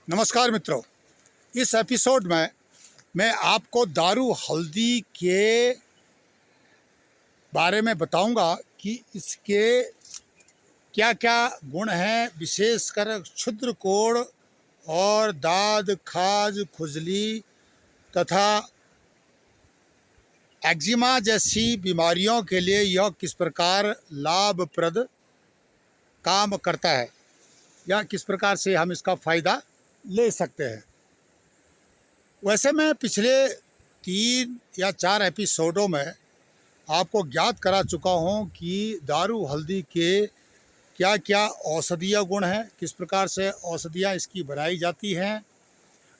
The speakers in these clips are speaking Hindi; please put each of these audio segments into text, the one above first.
नमस्कार मित्रों, इस एपिसोड में मैं आपको दारू हल्दी के बारे में बताऊंगा कि इसके क्या क्या गुण हैं। विशेषकर क्षुद्र कोढ़ और दाद खाज खुजली तथा एक्जिमा जैसी बीमारियों के लिए यह किस प्रकार लाभप्रद काम करता है या किस प्रकार से हम इसका फ़ायदा ले सकते हैं। वैसे मैं पिछले 3 या 4 एपिसोडों में आपको ज्ञात करा चुका हूं कि दारू हल्दी के क्या क्या औषधीय गुण हैं, किस प्रकार से औषधियाँ इसकी बनाई जाती हैं।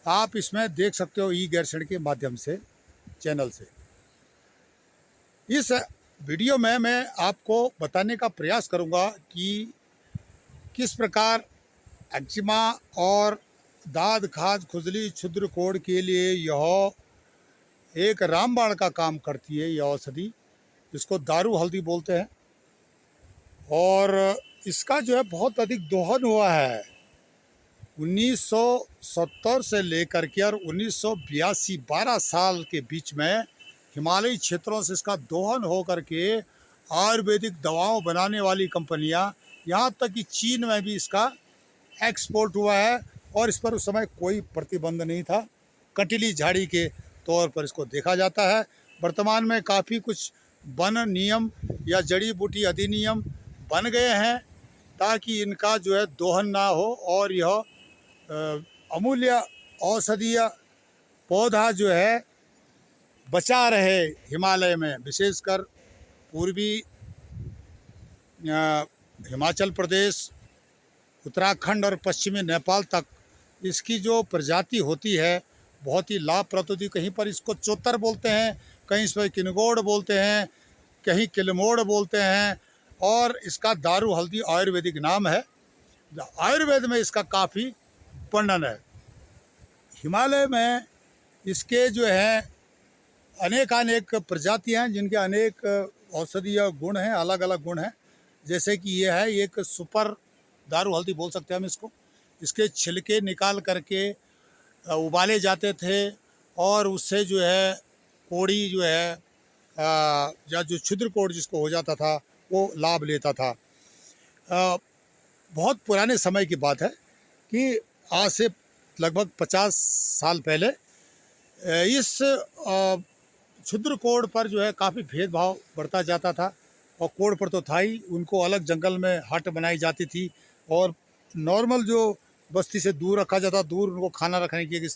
आप इसमें देख सकते हो ई गैरसैंण के माध्यम से चैनल से। इस वीडियो में मैं आपको बताने का प्रयास करूंगा कि किस प्रकार एक्जिमा और दाद खाज खुजली क्षुद्र कोढ़ के लिए यह एक रामबाण का काम करती है। यह औषधि जिसको दारू हल्दी बोलते हैं और इसका जो है बहुत अधिक दोहन हुआ है। 1970 से लेकर के और 1982 12 साल के बीच में हिमालयी क्षेत्रों से इसका दोहन हो करके आयुर्वेदिक दवाओं बनाने वाली कंपनियां, यहाँ तक कि चीन में भी इसका एक्सपोर्ट हुआ है और इस पर उस समय कोई प्रतिबंध नहीं था। कंटीली झाड़ी के तौर पर इसको देखा जाता है। वर्तमान में काफ़ी कुछ वन नियम या जड़ी बूटी अधिनियम बन गए हैं ताकि इनका जो है दोहन ना हो और यह अमूल्य औषधीय पौधा जो है बचा रहे हिमालय में। विशेषकर पूर्वी हिमाचल प्रदेश, उत्तराखंड और पश्चिमी नेपाल तक इसकी जो प्रजाति होती है बहुत ही लाभप्रद होती है। कहीं पर इसको चोतर बोलते हैं, कहीं इस पर किनगोड़ बोलते हैं, कहीं किलमोड़ बोलते हैं और इसका दारू हल्दी आयुर्वेदिक नाम है। आयुर्वेद में इसका काफ़ी वर्णन है। हिमालय में इसके जो है अनेक प्रजातियां हैं जिनके अनेक औषधीय गुण हैं, अलग अलग गुण हैं। जैसे कि ये है एक सुपर दारू हल्दी बोल सकते हैं हम इसको। इसके छिलके निकाल करके उबाले जाते थे और उससे जो है कोढ़ी जो है या जो क्षुद्र कोढ़ जिसको हो जाता था वो लाभ लेता था। बहुत पुराने समय की बात है कि आज से लगभग 50 साल पहले इस क्षुद्र कोढ़ पर जो है काफ़ी भेदभाव बढ़ता जाता था और कोढ़ पर तो था ही, उनको अलग जंगल में हट बनाई जाती थी और नॉर्मल जो बस्ती से दूर रखा जाता, दूर उनको खाना रखने की एक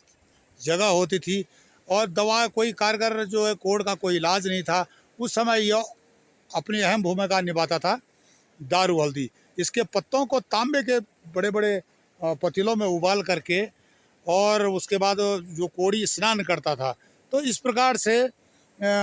जगह होती थी और दवा कोई कारगर जो है कोढ़ का कोई इलाज नहीं था। उस समय यह अपनी अहम भूमिका निभाता था दारू हल्दी। इसके पत्तों को तांबे के बड़े बड़े पतीलों में उबाल करके और उसके बाद जो कोढ़ी स्नान करता था तो इस प्रकार से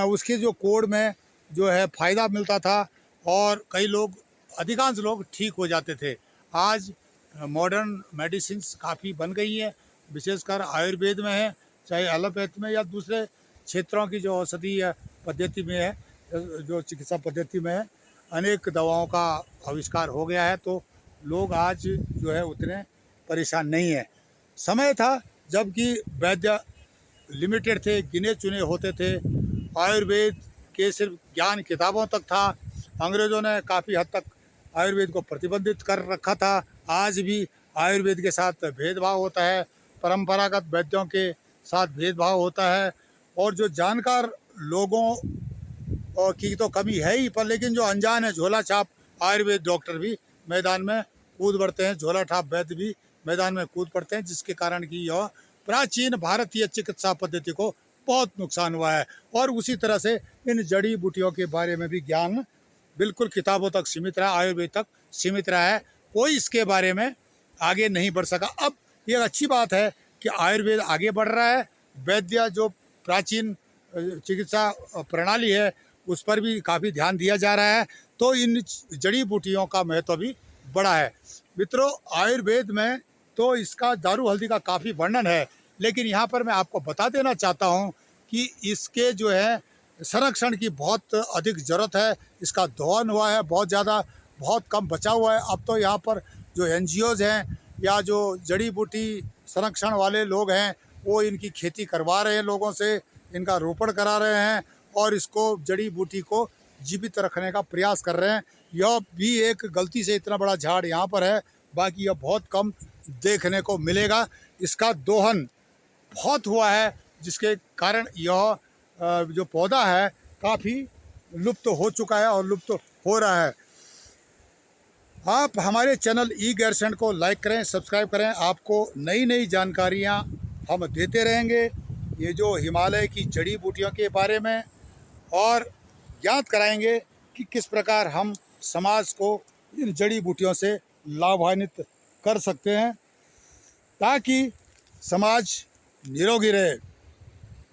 उसके जो कोढ़ में जो है फ़ायदा मिलता था और कई लोग, अधिकांश लोग ठीक हो जाते थे। आज मॉडर्न मेडिसिन्स काफ़ी बन गई हैं, विशेषकर आयुर्वेद में है, चाहे एलोपैथी में या दूसरे क्षेत्रों की जो औषधीय पद्धति में है, जो चिकित्सा पद्धति में है, अनेक दवाओं का आविष्कार हो गया है। तो लोग आज जो है उतने परेशान नहीं हैं। समय था जबकि वैद्य लिमिटेड थे, गिने चुने होते थे। आयुर्वेद के सिर्फ ज्ञान किताबों तक था। अंग्रेज़ों ने काफ़ी हद तक आयुर्वेद को प्रतिबंधित कर रखा था। आज भी आयुर्वेद के साथ भेदभाव होता है, परंपरागत वैद्यों के साथ भेदभाव होता है और जो जानकार लोगों की तो कमी है ही, पर लेकिन जो अनजान है, झोला छाप आयुर्वेद डॉक्टर भी मैदान में कूद पड़ते हैं, झोला छाप वैद्य भी मैदान में कूद पड़ते हैं, जिसके कारण कि यह प्राचीन भारतीय चिकित्सा पद्धति को बहुत नुकसान हुआ है। और उसी तरह से इन जड़ी बूटियों के बारे में भी ज्ञान बिल्कुल किताबों तक सीमित रहा, आयुर्वेद तक सीमित रहा है, कोई इसके बारे में आगे नहीं बढ़ सका। अब ये अच्छी बात है कि आयुर्वेद आगे बढ़ रहा है, वैद्य जो प्राचीन चिकित्सा प्रणाली है उस पर भी काफ़ी ध्यान दिया जा रहा है, तो इन जड़ी बूटियों का महत्व भी बड़ा है। मित्रों, आयुर्वेद में तो इसका दारू हल्दी का काफ़ी वर्णन है, लेकिन यहाँ पर मैं आपको बता देना चाहता हूँ कि इसके जो है संरक्षण की बहुत अधिक ज़रूरत है। इसका दोहन हुआ है बहुत ज़्यादा, बहुत कम बचा हुआ है। अब तो यहाँ पर जो NGOs हैं या जो जड़ी बूटी संरक्षण वाले लोग हैं वो इनकी खेती करवा रहे हैं लोगों से, इनका रोपण करा रहे हैं और इसको जड़ी बूटी को जीवित रखने का प्रयास कर रहे हैं। यह भी एक गलती से इतना बड़ा झाड़ यहाँ पर है, बाकी यह बहुत कम देखने को मिलेगा। इसका दोहन बहुत हुआ है जिसके कारण यह जो पौधा है काफ़ी लुप्त हो चुका है और लुप्त हो रहा है। आप हमारे चैनल ई गैरसैंण को लाइक करें, सब्सक्राइब करें। आपको नई नई जानकारियाँ हम देते रहेंगे, ये जो हिमालय की जड़ी बूटियों के बारे में, और याद कराएंगे कि किस प्रकार हम समाज को इन जड़ी बूटियों से लाभान्वित कर सकते हैं ताकि समाज निरोगी रहे।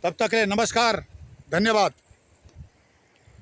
तब तक के लिए नमस्कार, धन्यवाद।